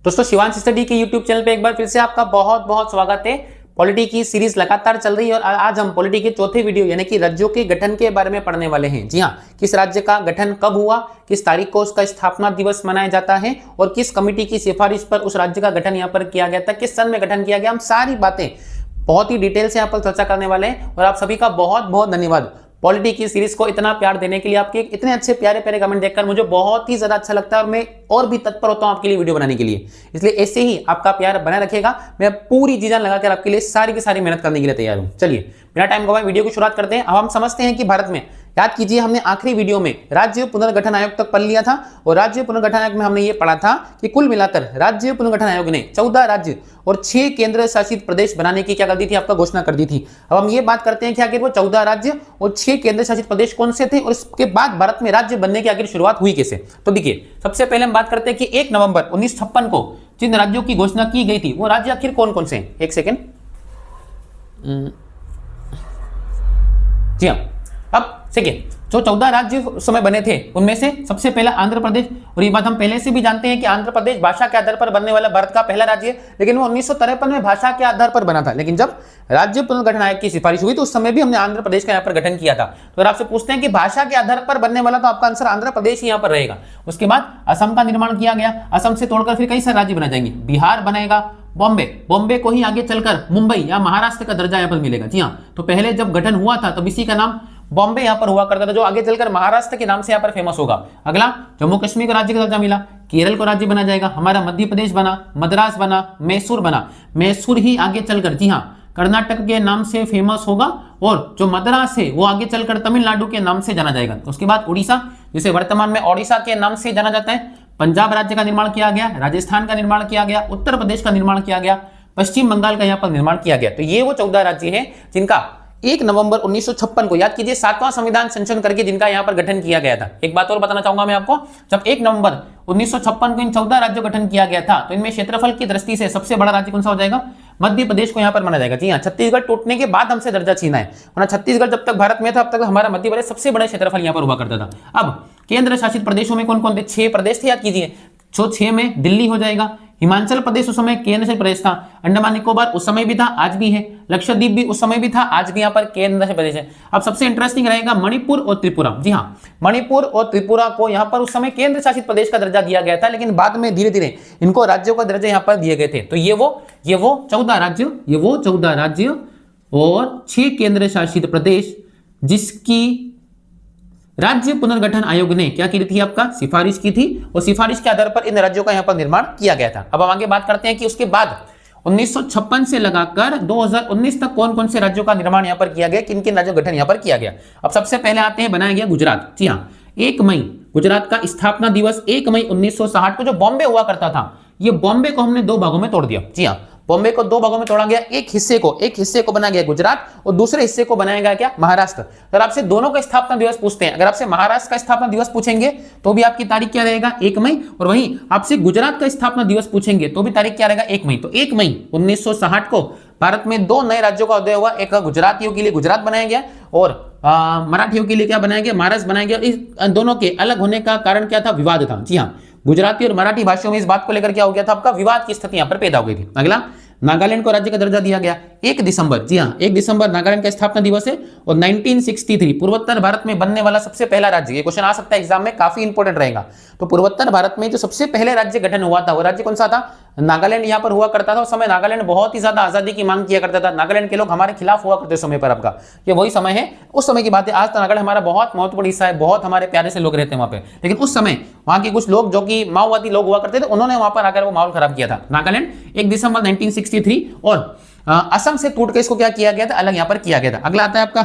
दोस्तों शिवांश स्टडी के YouTube channel पे एक बार फिर से आपका बहुत बहुत स्वागत है। पॉलिटी की सीरीज लगातार चल रही है और आज हम पॉलिटी के चौथे वीडियो यानी कि राज्यों के गठन के बारे में पढ़ने वाले हैं। जी हाँ, किस राज्य का गठन कब हुआ, किस तारीख को उसका स्थापना दिवस मनाया जाता है और किस कमेटी की सिफारिश पर उस राज्य का गठन यहाँ पर किया गया था, किस सन में गठन किया गया, हम सारी बातें बहुत ही डिटेल से यहाँ पर चर्चा करने वाले हैं। और आप सभी का बहुत बहुत धन्यवाद पॉलिटी की सीरीज को इतना प्यार देने के लिए। आपके इतने अच्छे प्यारे प्यारे कमेंट देखकर मुझे बहुत ही ज्यादा अच्छा लगता है और मैं और भी तत्पर होता हूं आपके लिए वीडियो बनाने के लिए। इसलिए ऐसे ही आपका प्यार बना रखेगा, मैं पूरी जी जान लगाकर आपके लिए सारी की सारी मेहनत करने के लिए तैयार हूं। चलिए बिना टाइम गवाए वीडियो की शुरुआत करते हैं। अब हम समझते हैं कि भारत में, याद कीजिए हमने आखिरी वीडियो में राज्य पुनर्गठन आयोग तक पढ़ लिया था और राज्य पुनर्गठन आयोग में हमने ये पढ़ा था कि कुल मिलाकर राज्य पुनर्गठन आयोग ने 14 राज्य और 6 केंद्र शासित प्रदेश बनाने की क्या कर दी थी, आपका घोषणा कर दी थी। अब हम ये बात करते हैं कि आखिर वो 14 राज्य और 6 केंद्र शासित प्रदेश कौन से थे और इसके बाद भारत में राज्य बनने की आखिर शुरुआत हुई कैसे। तो देखिए सबसे पहले हम बात करते हैं कि 1 नवंबर 1956 को जिन राज्यों की घोषणा की गई थी वो राज्य आखिर कौन कौन से हैं। एक सेकेंड, जी हाँ, अब देखिए जो 14 राज्य उस समय बने थे उनमें से सबसे पहला आंध्र प्रदेश, और ये बात हम पहले से भी जानते हैं कि आंध्र प्रदेश भाषा के आधार पर बनने वाला भारत का पहला राज्य है, लेकिन वो 1953 में भाषा के आधार पर बना था। लेकिन जब राज्य पुनर्गठन आयोग की सिफारिश हुई तो उस समय भी हमने आंध्र प्रदेश का यहाँ पर गठन किया था। तो आपसे पूछते हैं कि भाषा के आधार पर बनने वाला, तो आपका आंसर आंध्र प्रदेश ही यहाँ पर रहेगा। उसके बाद असम का निर्माण किया गया, असम से तोड़कर फिर कई सारे राज्य बनाए जाएंगे। बिहार बनेगा, बॉम्बे को ही आगे चलकर मुंबई या महाराष्ट्र का दर्जा यहाँ पर मिलेगा। जी हाँ, तो पहले जब गठन हुआ था तब इसी का नाम बॉम्बे यहाँ पर हुआ करता था, जो आगे चलकर महाराष्ट्र के नाम से यहाँ पर फेमस होगा। अगला जम्मू कश्मीर को राज्य का दर्जा मिला, केरल को राज्य बना जाएगा, हमारा मध्य प्रदेश बना, मद्रास बना, मैसूर बना, मैसूर ही आगे चलकर जी हाँ कर्नाटक के नाम से फेमस होगा और जो मद्रास है वो आगे चलकर तमिलनाडु के नाम से जाना जाएगा। उसके बाद उड़ीसा, जिसे वर्तमान में ओडिशा के नाम से जाना जाता है, पंजाब राज्य का निर्माण किया गया, राजस्थान का निर्माण किया गया, उत्तर प्रदेश का निर्माण किया गया, पश्चिम बंगाल का यहाँ पर निर्माण किया गया। तो ये वो 14 राज्य हैं जिनका 1 नवंबर 1956 को, याद कीजिए 7वां संविधान संशोधन करके जिनका यहाँ पर गठन किया गया था। एक बात और बताना चाहूंगा मैं आपको, जब 1 नवंबर 1956 को इन 14 राज्यों का गठन किया गया था तो इनमें क्षेत्रफल की दृष्टि से सबसे बड़ा राज्य कौन सा हो जाएगा, मध्य प्रदेश को यहाँ पर माना जाएगा। जी हाँ, छत्तीसगढ़ टूटने के बाद हमसे दर्जा छीना है, वरना छत्तीसगढ़ जब तक भारत में था तब तक हमारा मध्य प्रदेश सबसे बड़े क्षेत्रफल यहाँ पर हुआ करता था। अब केंद्र शासित प्रदेशों में कौन कौन थे, 6 प्रदेश थे, याद कीजिए। जो 6 में दिल्ली हो जाएगा, हिमाचल प्रदेश उस समय केंद्र शासित प्रदेश था, अंडमान निकोबार उस समय भी था आज भी है, लक्षद्वीप भी उस समय भी था आज भी यहाँ पर केंद्र शासित प्रदेश है। अब सबसे इंटरेस्टिंग रहेगा मणिपुर और त्रिपुरा। जी हाँ, मणिपुर और त्रिपुरा को यहाँ पर उस समय केंद्र शासित प्रदेश का दर्जा दिया गया था, लेकिन बाद में धीरे धीरे इनको राज्यों का दर्जा यहाँ पर दिए गए थे। तो ये वो 14 राज्य और 6 केंद्र शासित प्रदेश जिसकी राज्य पुनर्गठन आयोग ने क्या की थी, आपका सिफारिश की थी और सिफारिश के आधार पर इन राज्यों का यहाँ पर निर्माण किया गया था। अब हम आगे बात करते हैं कि उसके बाद 1956 से लगाकर 2019 तक कौन कौन से राज्यों का निर्माण यहाँ पर किया गया, किन किन राज्यों का गठन यहाँ पर किया गया। अब सबसे पहले आते हैं, बनाया गया गुजरात। जी हाँ, 1 मई गुजरात का स्थापना दिवस 1 मई 1960 को जो बॉम्बे हुआ करता था, ये बॉम्बे को हमने 2 भागों में तोड़ दिया। जी हाँ, बॉम्बे को 2 भागों में तोड़ा गया, एक हिस्से को बनाया गया गुजरात और दूसरे हिस्से को बनाया गया क्या, महाराष्ट्र। अगर आपसे दोनों का स्थापना दिवस पूछते हैं, अगर आपसे महाराष्ट्र का स्थापना दिवस पूछेंगे तो भी आपकी तारीख क्या रहेगा, 1 मई, और वहीं आपसे गुजरात का स्थापना दिवस पूछेंगे तो भी तारीख क्या रहेगा, 1 मई। तो 1 मई 1960 को भारत में 2 नए राज्यों का उदय हुआ। एक गुजरातियों के लिए गुजरात बनाया गया और मराठियों के लिए क्या बनाया गया, महाराष्ट्र बनाया गया। इस दोनों के अलग होने का कारण क्या था, विवाद था। जी हाँ, गुजराती और मराठी भाषाओं में इस बात को लेकर क्या हो गया था, आपका विवाद की स्थिति यहां पर पैदा हो गई थी। अगला नागालैंड को राज्य का दर्जा दिया गया 1 दिसंबर। जी हाँ, 1 दिसंबर नागालैंड का स्थापना दिवस है और 1963 पूर्वोत्तर भारत में बनने वाला सबसे पहला राज्य। ये क्वेश्चन आ सकता है एग्जाम में, काफी इंपॉर्टेंट रहेगा। तो पूर्वोत्तर भारत में जो सबसे पहले राज्य गठन हुआ था वो राज्य कौन सा था, नागालैंड यहाँ पर हुआ करता था। उस समय नागालैंड बहुत ही ज्यादा आजादी की मांग किया करता था, नागालैंड के लोग हमारे खिलाफ हुआ करते समय पर। आपका ये वही समय है, उस समय की बात है। आज तो नागालैंड हमारा बहुत महत्वपूर्ण हिस्सा है, बहुत हमारे प्यारे से लोग रहते हैं वहाँ पे, लेकिन उस समय वहाँ के कुछ लोग जो कि माओवादी लोग हुआ करते थे, उन्होंने वहां पर आकर वो माहौल खराब किया था। नागालैंड 1 दिसंबर 1963 और असम से टूट के इसको क्या किया गया था, अलग यहाँ पर किया गया था। अगला आता है आपका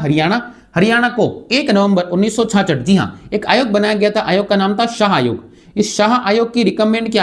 हरियाणा को 1 नवंबर 1966 जी हाँ एक आयोग बनाया गया था, आयोग का नाम था शाह आयोग। इस शाह आयोग की रिकमेंड के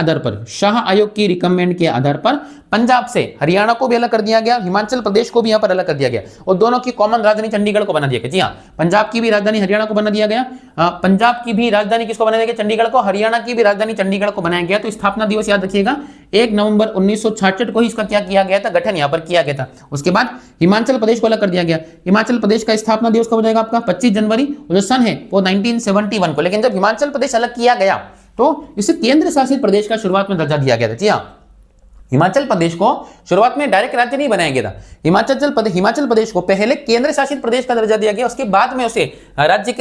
आधार पर पंजाब से हरियाणा को भी अलग कर दिया गया, हिमाचल प्रदेश को भी यहाँ पर अलग कर दिया गया और दोनों की कॉमन राजधानी चंडीगढ़ को बना दिया गया। जी हाँ, पंजाब की भी राजधानी हरियाणा को बना दिया गया, पंजाब की भी राजधानी किसको बना दिया गया, चंडीगढ़ को, हरियाणा की भी राजधानी चंडीगढ़ को बनाया गया। तो स्थापना दिवस याद रखिएगा 1 नवंबर 1966 को ही इसका क्या किया गया था, गठन यहाँ पर किया गया था। उसके बाद हिमाचल प्रदेश को अलग कर दिया गया, हिमाचल प्रदेश का स्थापना दिवस कब हो जाएगा आपका 25 जनवरी, जो सन है वो 1971 को। लेकिन जब हिमाचल प्रदेश अलग किया गया तो इसे केंद्र शासित प्रदेश का शुरुआत में दर्जा दिया गया था। जी हाँ, हिमाचल प्रदेश को शुरुआत में डायरेक्ट राज्य नहीं बनाया गया था। हिमाचल प्रदेश को पहले केंद्र शासित प्रदेश का दर्जा दिया गया, उसके बाद में उसे राज्य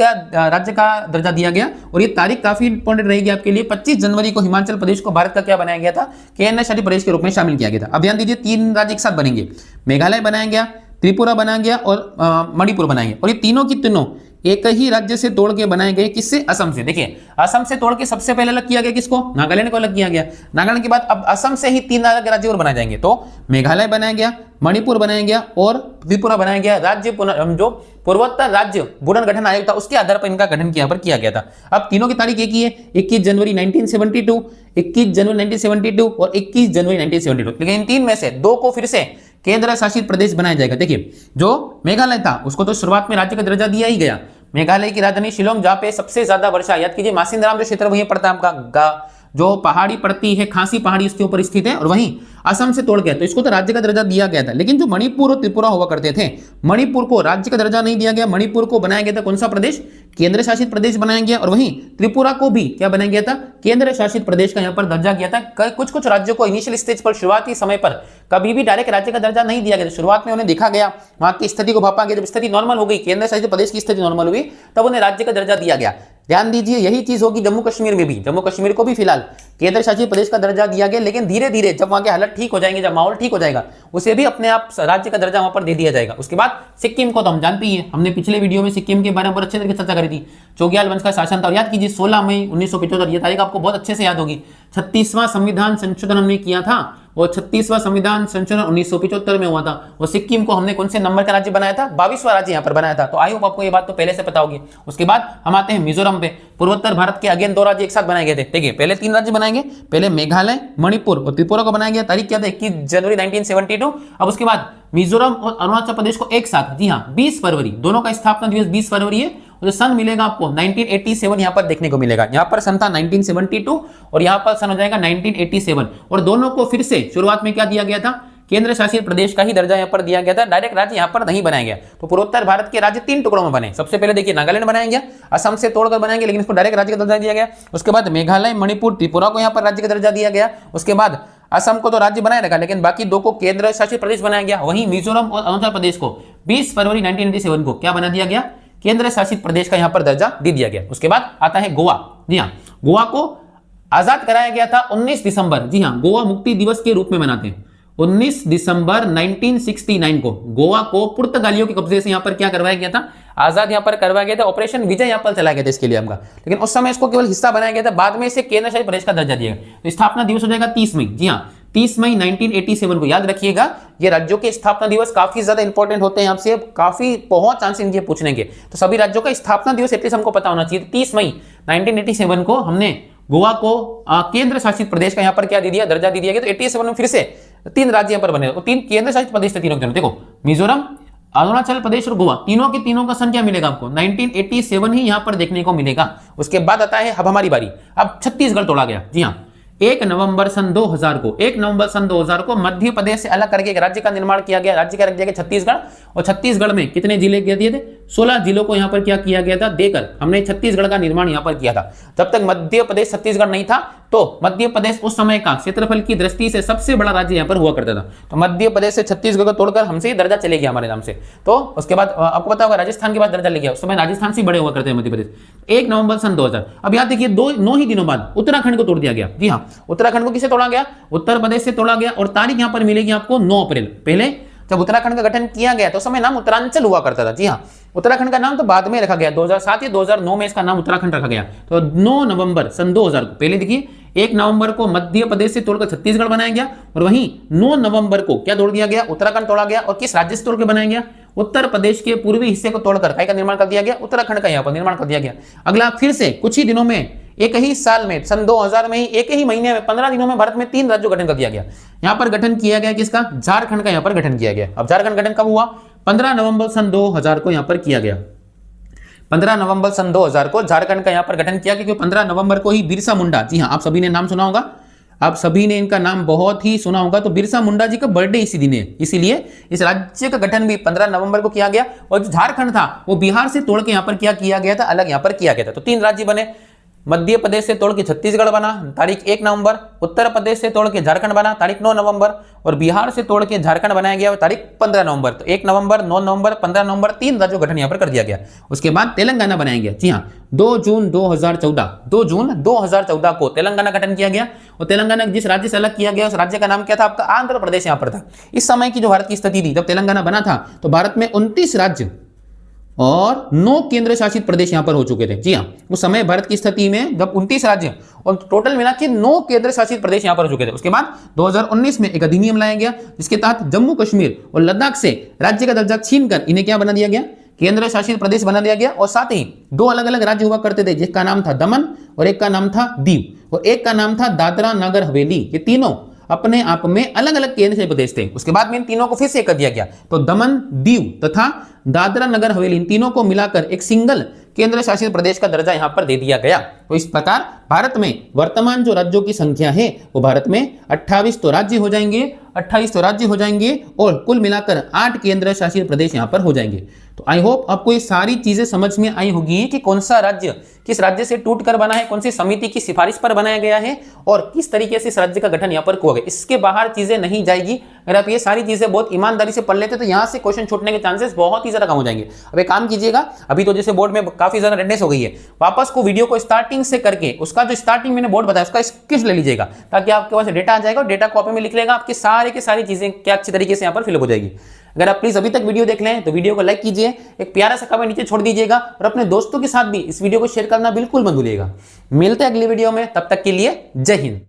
का दर्जा दिया गया। और ये तारीख काफी इंपॉर्टेंट रहेगी आपके लिए। 25 जनवरी को हिमाचल प्रदेश को भारत का क्या बनाया गया था, केंद्र शासित प्रदेश के रूप में शामिल किया गया था। अब ध्यान दीजिए 3 राज्य एक साथ बनेंगे, मेघालय बनाया गया, त्रिपुरा बनाया गया और मणिपुर बनाया गया। और ये तीनों की तीनों एक ही राज्य से तोड़ के बनाए गए, किससे, असम से। देखिए असम से तोड़ के सबसे पहले अलग किया गया किसको, नागालैंड को अलग किया गया। नागालैंड के बाद अब असम से ही 3 अलग राज्य और बनाए जाएंगे। तो मेघालय बनाया गया, मणिपुर बनाया गया और त्रिपुरा बनाया गया। राज्य जो पूर्वोत्तर राज्य पुनर्गठन आयोग था उसके आधार पर इनका गठन यहाँ पर किया गया था। अब तीनों की तारीख एक ही है, 21 जनवरी 1972, 21 जनवरी 1972 और 21 जनवरी 1972। लेकिन इन 3 में से 2 को फिर से केंद्र शासित प्रदेश बनाया जाएगा। देखिए जो मेघालय था उसको तो शुरुआत में राज्य का दर्जा दिया ही गया। मेघालय की राजधानी शिलोंग, जहां पे सबसे ज्यादा वर्षा, याद कीजिए मासिंद्राम जो क्षेत्र वहीं पड़ता है आपका, जो पहाड़ी पड़ती है खासी पहाड़ी उसके ऊपर स्थित है, और वहीं असम से तोड़ गया तो इसको तो राज्य का दर्जा दिया गया था। लेकिन जो मणिपुर और त्रिपुरा हुआ करते थे, मणिपुर को राज्य का दर्जा नहीं दिया गया, मणिपुर को बनाया गया था कौन सा प्रदेश, केंद्र शासित प्रदेश बनाया गया। और वहीं त्रिपुरा को भी क्या बनाया गया था, केंद्र शासित प्रदेश का यहाँ पर दर्जा किया था। कुछ राज्यों को इनिशियल स्टेज पर, शुरुआती समय पर कभी भी डायरेक्ट राज्य का दर्जा नहीं दिया गया। शुरुआत में उन्हें देखा गया, वहां की स्थिति को भापा गया, जब स्थिति नॉर्मल हो गई, केंद्र शासित प्रदेश की स्थिति नॉर्मल हुई, तब उन्हें राज्य का दर्जा दिया गया। ध्यान दीजिए यही चीज होगी जम्मू कश्मीर में भी। जम्मू कश्मीर को भी फिलहाल केंद्र शासित प्रदेश का दर्जा दिया गया, लेकिन धीरे धीरे जब वहां के हालत ठीक हो जाएंगे, जब माहौल ठीक हो जाएगा, उसे भी अपने आप राज्य का दर्जा वहां पर दे दिया जाएगा। उसके बाद सिक्किम को तो हम जानते ही हैं, हमने पिछले वीडियो में सिक्किम के बारे में बहुत अच्छे तरीके से चर्चा करी थी। चोग्याल वंश का शासन था, और याद कीजिए 16 मई 1975, ये तारीख आपको बहुत अच्छे से याद होगी। 36वां संविधान संशोधन हमने किया था, और 36वां संविधान संशोधन 1975 में हुआ था। और सिक्किम को हमने कौन से नंबर का राज्य बनाया था, 22वां राज्य यहाँ पर बनाया था। तो आई होप आपको ये बात तो पहले से पता होगी। उसके बाद हम आते हैं मिजोरम पे। पूर्वोत्तर भारत के अगेन 2 राज्य एक साथ बनाए गए थे। देखिए पहले 3 राज्य बनाएंगे, पहले मेघालय, मणिपुर और त्रिपुरा को बनाया गया। तारीख क्या था, 21 जनवरी 1972। अब उसके बाद मिजोरम और अरुणाचल प्रदेश को एक साथ, जी हाँ 20 फरवरी, दोनों का स्थापना दिवस 20 फरवरी है। और सन मिलेगा आपको 1987 यहाँ पर देखने को मिलेगा। यहाँ पर सन था 1972 और यहाँ पर सन हो जाएगा 1987। और दोनों को फिर से शुरुआत में क्या दिया गया था, केंद्र शासित प्रदेश का ही दर्जा यहाँ पर दिया गया था, डायरेक्ट राज्य यहाँ पर नहीं बनाया गया। तो पूर्वोत्तर भारत के राज्य 3 टुकड़ों में बने। सबसे पहले देखिए नागालैंड बनाया गया, असम से तोड़कर बनाएंगे, लेकिन इसको डायरेक्ट राज्य का दर्जा दिया गया। उसके बाद मेघालय, मणिपुर, त्रिपुरा को यहाँ पर राज्य का दर्जा दिया गया। उसके बाद असम को तो राज्य बनाया रखा, लेकिन बाकी 2 को केंद्र शासित प्रदेश बनाया गया। वहीं मिजोरम और अरुणाचल प्रदेश को 20 फरवरी 1987 को क्या बना दिया गया, केंद्र शासित प्रदेश का यहाँ पर दर्जा दे दिया गया। उसके बाद आता है गोवा। जी हाँ, गोवा को आजाद कराया गया था 19 दिसंबर, जी हाँ गोवा मुक्ति दिवस के रूप में मनाते हैं। 19 दिसंबर 1969 को गोवा को पुर्तगालियों के कब्जे से यहाँ पर क्या करवाया गया था, आजाद यहाँ पर करवाया गया था। ऑपरेशन विजय यहाँ पर चलाया गया था इसके लिए हमका, लेकिन उस समय इसको केवल हिस्सा बनाया गया था, बाद में इसे केंद्र शासित प्रदेश का दर्जा दिया गया। तो स्थापना दिवस हो जाएगा 30 मई, जी हाँ 30 मई 1987 को। याद रखिएगा ये राज्यों के स्थापना दिवस काफी ज्यादा इंपॉर्टेंट होते हैं, आपसे काफी बहुत चांस इनके पूछने के। तो सभी राज्यों का स्थापना दिवस एटलीस्ट हमको पता होना चाहिए। 30 मई 1987 को हमने गोवा को केंद्र शासित प्रदेश का यहाँ पर क्या दे दिया, दर्जा दे दिया गया। तो 87 में फिर से 3 राज्य यहाँ पर बने, 3 केंद्र शासित प्रदेश थे तीनों के। देखो मिजोरम, अरुणाचल प्रदेश और गोवा, तीनों के तीनों का सन क्या मिलेगा आपको, 1987 ही यहाँ पर देखने को मिलेगा। उसके बाद आता है अब हमारी बारी, अब छत्तीसगढ़ तोड़ा गया। जी हाँ 1 नवंबर सन 2000 को मध्य प्रदेश से अलग करके एक राज्य का निर्माण किया गया। राज्य का रख दिया गया छत्तीसगढ़। और छत्तीसगढ़ में कितने जिले दिए थे, 16 जिलों को यहाँ पर क्या किया गया था, देकर हमने छत्तीसगढ़ का निर्माण यहाँ पर किया था। जब तक मध्य प्रदेश छत्तीसगढ़ नहीं था तो मध्य प्रदेश उस समय का क्षेत्रफल की दृष्टि से सबसे बड़ा राज्य यहाँ पर हुआ करता था। तो मध्य प्रदेश से छत्तीसगढ़ को तोड़कर हमसे ही दर्जा चले गया हमारे नाम से। तो उसके बाद आपको पता होगा राजस्थान के बाद दर्जा ले गया, उस समय राजस्थान से बड़े हुआ करते हैं मध्य प्रदेश। 1 नवंबर सन 2000। अब याद देखिए 9 ही दिनों बाद उत्तराखंड को तोड़ दिया गया। जी हाँ उत्तराखंड को किसे तोड़ा गया, उत्तर प्रदेश से तोड़ा गया। और तारीख यहाँ पर मिलेगी आपको 9 अप्रैल। पहले जब उत्तराखंड का गठन किया गया तो उस समय नाम उत्तरांचल हुआ करता था। जी हाँ उत्तराखंड का नाम तो बाद में रखा गया, 2007 या 2009 में इसका नाम उत्तराखंड रखा गया। तो 9 नवंबर सन 2000 को, पहले देखिए 1 नवंबर को मध्य प्रदेश से तोड़कर छत्तीसगढ़ बनाया गया, और वहीं 9 नवंबर को क्या तोड़ दिया गया, उत्तराखंड तोड़ा गया। और किस राज्य से तोड़ के बनाया गया, उत्तर प्रदेश के पूर्वी हिस्से को तोड़कर काय का निर्माण कर दिया गया, उत्तराखंड का यहाँ पर निर्माण कर दिया गया। अगला फिर से कुछ ही दिनों में, एक ही साल में, सन 2000 में ही, एक ही महीने में 15 दिनों में भारत में 3 राज्यों का गठन कर दिया गया। यहाँ पर गठन किया गया किसका, झारखंड का यहाँ पर गठन किया गया। अब झारखंड गठन कब हुआ, 15 नवंबर सन 2000 को यहाँ पर किया गया। 15 नवंबर सन 2000 को झारखंड का यहाँ पर गठन किया, क्योंकि 15 नवंबर को ही बिरसा मुंडा, जी हाँ आप सभी ने नाम सुना होगा, आप सभी ने इनका नाम बहुत ही सुना होगा। तो बिरसा मुंडा जी का बर्थडे इसी दिन है, इसीलिए इस राज्य का गठन भी 15 नवंबर को किया गया। और जो झारखंड था वो बिहार से तोड़ के यहाँ पर क्या किया गया था, अलग यहाँ पर किया गया था। तो 3 राज्य बने, मध्य प्रदेश से तोड़ के छत्तीसगढ़ बना तारीख 1 नवंबर, उत्तर प्रदेश से तोड़ के झारखंड बना तारीख 9 नवंबर, और बिहार से तोड़ के झारखंड बनाया गया तारीख 15 नवंबर। तो 1 नवंबर, 9 नवंबर, 15 नवंबर 3 राज्यों का गठन यहाँ पर कर दिया गया। उसके बाद तेलंगाना बनाया गया। जी हाँ, 2 जून 2014 को तेलंगाना गठन किया गया। और तेलंगाना जिस राज्य से अलग किया गया उस राज्य का नाम क्या था आपका? आंध्र प्रदेश यहाँ पर था। इस समय की जो भारत की स्थिति थी, जब तेलंगाना बना था तो भारत में 29 राज्य और 9 केंद्र शासित प्रदेश यहां पर हो चुके थे। जी हां, उस समय भारत की स्थिति में जब 29 राज्य और टोटल मिला के 9 केंद्र शासित प्रदेश यहां पर हो चुके थे। उसके बाद 2019 में एक अधिनियम लाया गया जिसके तहत जम्मू कश्मीर और लद्दाख से राज्य का दर्जा छीनकर इन्हें क्या बना दिया गया? केंद्र शासित प्रदेश बना दिया गया। और साथ ही 2 अलग अलग राज्य हुआ करते थे, जिसका नाम था दमन और एक का नाम था दीव, और एक का नाम था दादरा नगर हवेली। ये तीनों अपने आप में अलग अलग केंद्र शासित प्रदेश थे। उसके बाद में इन तीनों को फिर से कर दिया गया। तो दमन, दीव तथा दादरा नगर हवेली, इन तीनों को मिलाकर एक सिंगल केंद्र शासित प्रदेश का दर्जा यहां पर दे दिया गया। तो इस प्रकार भारत में वर्तमान जो राज्यों की संख्या है वो भारत में 28 तो राज्य हो जाएंगे, 28 तो राज्य हो जाएंगे और कुल मिलाकर 8 केंद्र शासित प्रदेश यहां पर हो जाएंगे। तो आई होप आपको ये सारी चीजें समझ में आई होगी कि कौन सा राज्य किस राज्य से टूटकर बना है, कौन सी समिति की सिफारिश पर बनाया गया है और किस तरीके से इस राज्य का गठन यहाँ पर हुआ गया। इसके बाहर चीजें नहीं जाएगी। अगर आप ये सारी चीजें बहुत ईमानदारी से पढ़ लेते तो यहाँ से क्वेश्चन छूटने के चांसेस बहुत ही ज्यादा कम हो जाएंगे। अब एक काम कीजिएगा, अभी तो जैसे बोर्ड में काफी ज्यादा अटेंडेंस हो गई है, वापस को वीडियो को स्टार्टिंग से करके उसका जो स्टार्टिंग मैंने बोर्ड बताया उसका स्केच ले लीजिएगा, ताकि आपके पास डेटा आ जाएगा और डेटा कॉपी में लिख लेगा, आपकी सारी की सारी चीजें क्या अच्छी तरीके से यहाँ पर फिलअप हो जाएगी। अगर आप प्लीज अभी तक वीडियो देख लें तो वीडियो को लाइक कीजिए, एक प्यारा सा कमेंट नीचे छोड़ दीजिएगा और अपने दोस्तों के साथ भी इस वीडियो को शेयर करना बिल्कुल मत भूलिएगा। मिलते हैं अगली वीडियो में, तब तक के लिए जय हिंद।